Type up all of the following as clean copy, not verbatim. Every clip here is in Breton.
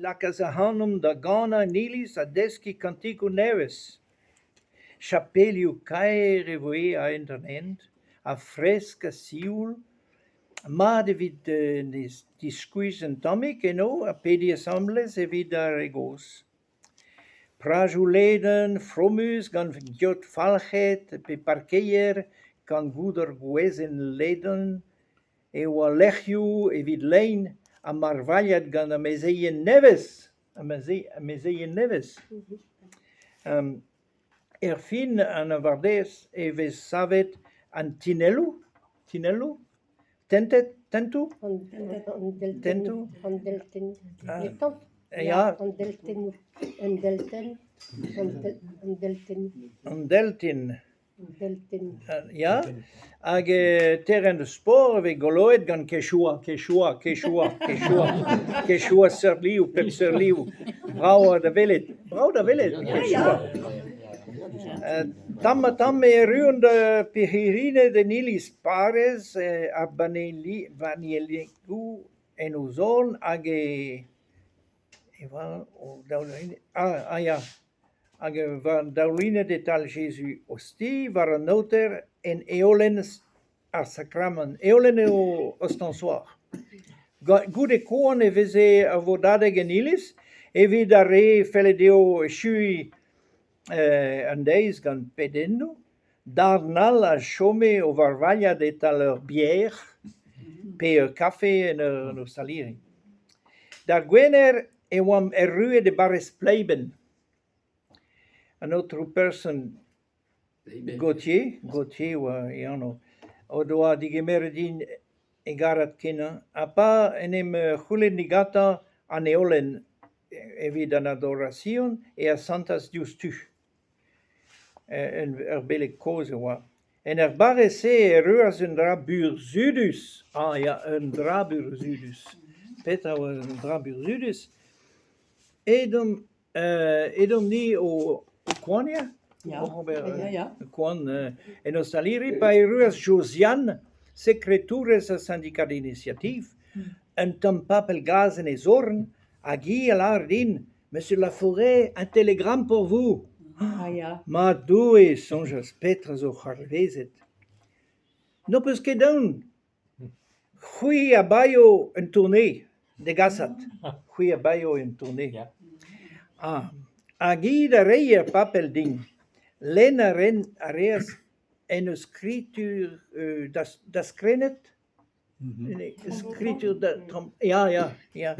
la casa hanum da gana nilis a deski cantico neves. Chapeliu caere voi a internet, a fresca siul, ma de vid discuisen tomic e no, a pedi assembles e vid a regos. Prajuleden, fromus, gan gjot falchet, pe parkeier, kan goeder guezen leden, e wa lechiu e vid lein, a marvagliat gan a meseien neves, a meseien neves. Fin an a vardes e ves savet an tinellu, tentu, tentu, ja, an deltin, ja, hag terren de sport ve goloet gan kechua serliu, pep serliu, brau da velet, kechua. Tam e ruan de pehirine de nilis pares a vaneligu en ozon hag hag van dauline de tal Jésus hosti var an noter en eolen ar sacramen, eolen o ostensoir. Goude koan e veze a vodade genilis, e vid a re felle deo chui an deiz gant pedendo, darnal a chome o varvaglia de tal ur bière, pe ur café en ur saliri. Da gwener e oam rue de bares pleiben. An autre person, Gauthier, iano, o doa digemer din e garat kena, a pa enem chulen nigata an eolen vid an adoration e a santas diustu. En belle cause oa. En bares se ruas un drabur zudus. Un drabur zudus. Petra was un drabur zudus. Edom ni o Quania? Ja. Quan en os saliri pa ruas Josiane, secretures a syndicat d'initiative, un tam papel gazen et zorn, agi alardin, Monsieur Lafforest, un télégramme pour vous. Ma doe sonjas petra zo charvezet. No peus ket daon. C'hwi a baio un tournée de gasat. C'hwi a baio un tournée. Agi da reier papel ding. Len a reas en escritur das krenet. Escritur da... Ja.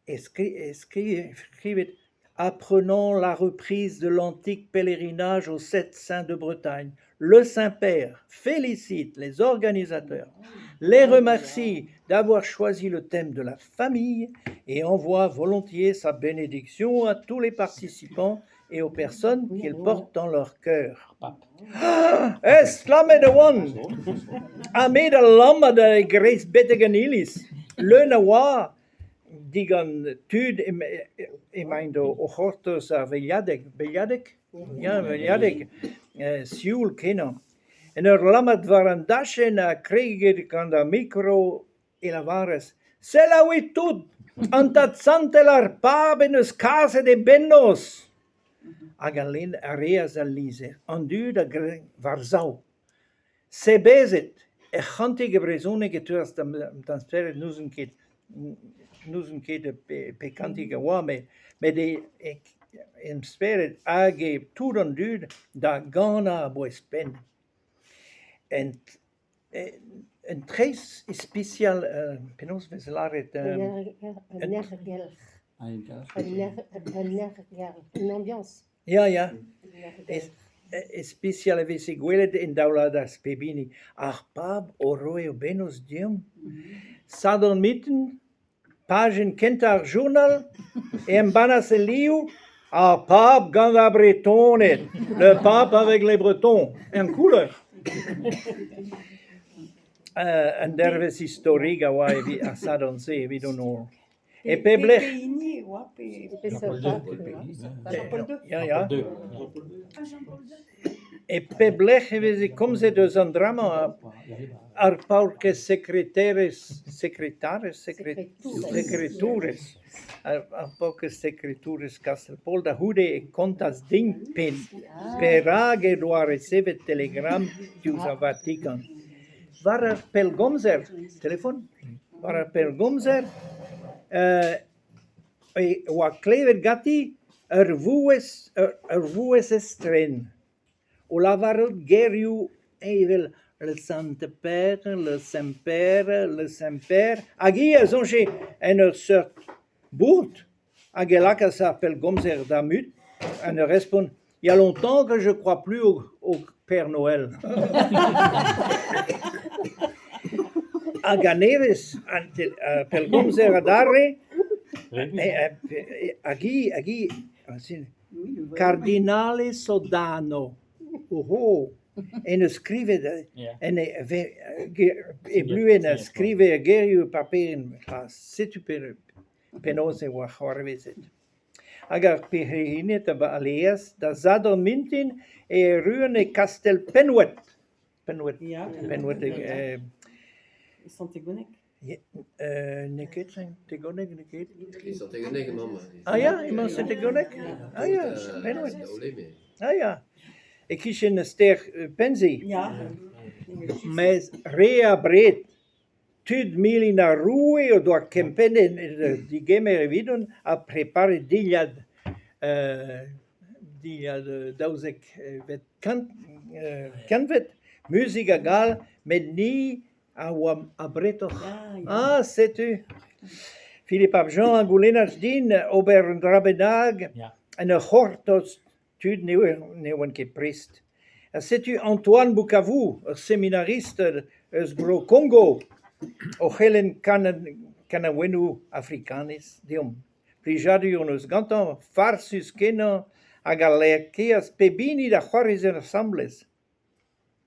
Escrivet apprenant la reprise de l'antique pèlerinage aux 7 saints de Bretagne. Le Saint-Père félicite les organisateurs, les remercie d'avoir choisi le thème de la famille et envoie volontiers sa bénédiction à tous les participants et aux personnes qu'ils portent dans leur cœur. Es lamme de one! Ame de lamme de Grace Bettegenilis. Le nawa digan tud emaindo ochortos a veliadek. Ja, veliadek. Siul kenan. En lamat varan dashen a kreget kan da micro e la vares. C'est la oui tout! Antat santelar pabenus case de bennos! Agalin areas al lise, andu da varzau. Se bezet, e chantige brezone getuas dan speret nusen ket pe cantige wa, me de en speret age tout andu da gana boes pen. En tres special, penos veselaret... Une ambiance. Ja. Special vese gwelet en dauladas pebini. Pab oroe benos diem. Sadon mitten, pagen kentar journal, en banas liu, Pab ganda bretonet. Le pape avec les bretons. En couleur. En derves historiga wa a Sadon se, we don't know. E peblech. Ja. E pe blech vezi cum se dus an drama ar pauke secretures ar pauke secretures Castelpol da hude e contas ding pen per age do a receve telegram dius a Vatican var er pel gomzer telefon var er pel gomzer e o a klever gatti vues estren o la varot geriu evel le Saint-Père, le Saint-Père, le Saint-Père. Agi zonche en sort bout. Agelaka s'appelle Gomzer Damut. Elle répond, il y a longtemps que je ne crois plus au Père Noël. Aganeves, pel Gomzer Adare, Agi, Cardinale Sodano. Oh. En scrive e blu en scrive geriu paperen super penose wa horvezet. Agar perinet ba aleas da zadon mintin e ruene Castel Penwet. Penwet Santegonek. Neket tegonek neket. Santegonek mama. Ah ja, iemand Santegonek. Ah ja, Penwet. Ah ja. Ik kies een ster pensi. Ja. Mas rea bret. Tud mili na rue o doa kempene di gemere vidon a prepare diljad dauzek vet kanvet musica gal med ni a breto. Ah, sais-tu? Philippe Abjean Angoulinach din ober drabenag en a hortos tud neuen ke priest. Sais-tu Antoine Bukavu, séminariste Gro Congo, o Helen Kanawenu Africanis, dium. Prijadiunus gantan farsus kena agalekeas pebini da horizon assembles.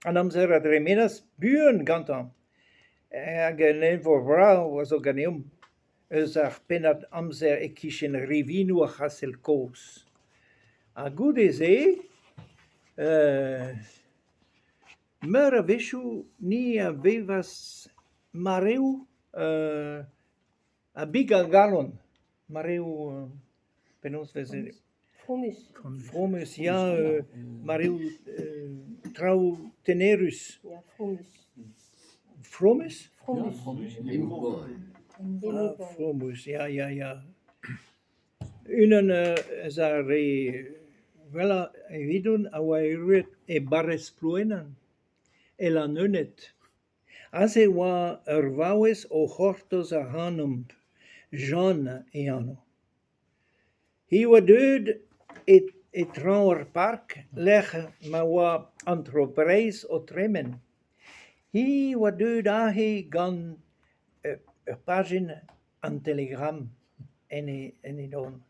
Anamzer adremenas buren gantan. Agenen vorvra was organium. Ezach penat amzer ekishen rivinu a hasselkos. A gude zee, Mera veshu ni avevas mareu a biga galon. Mareu penos vese. Fromus, ja, mareu trau tenerus. Ja, Fromus? Fromus. Ja. Unen zare vela evidun awairuet e bares pluenan. E la nunet. Ase wa ervaues o hortos a hanum, Jean e ano. Hi wa dud et trauer park leg ma wa anthropreis o tremen. Hi wa dud ahi gan pagin an telegram en don.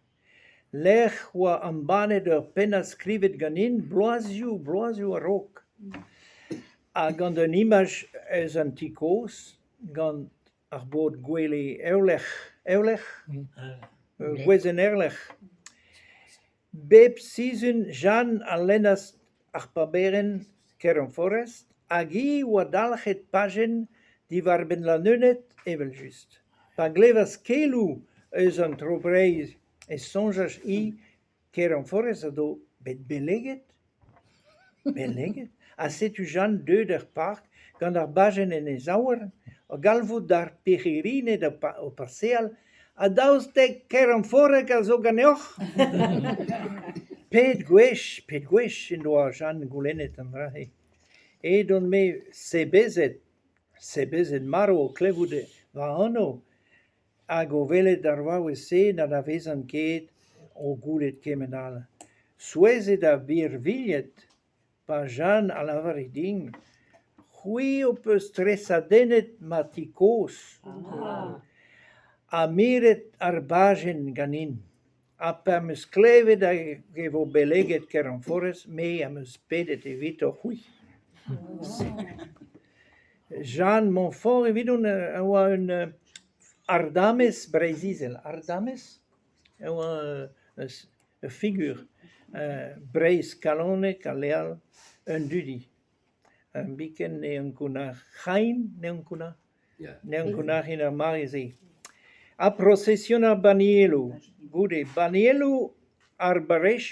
Leg wa ambane der penna scrivet ganin bloaziu a rok. A gant an image es antikos, gant ar bod gwele eurlech, gwezen eurlech. Bep season Jean a lennas ar paberen Keren Forest, agi wa dalchet pagen di war ben la nunet evel just. Pa glevas kelu es an trobreiz es sonjas I Keren Forest a do bet beleget. A setu Jean der park, gant ar bagen en e zaouer, a galvout dar pererine o parseal, a daouz tek Keren Forest a zo ganeoch. Pet gwech en doa Jean goulennet an drahe. E don me sebezet maro o klevoude va anno, hag o velet ar vaouez se na da vezan ket o goulet kemenal. Souezet a bir villet, pa Jean a lavar e ding, c'hwi o peus stresadennet matikos. A miret ar bagen ganin. A per meus klevet a gevo beleget Keren Forest, me a meus pedet evit o c'hwi. Jean Montfort evidon a oa un ardames breizizel. Ardames? A oa figure. Breizh calone, caleal, un dudi. Biken neon kuna chain, neon kuna. Ja. Neon kuna in marizi. A processiona banielu. Gude, banielu arbaresh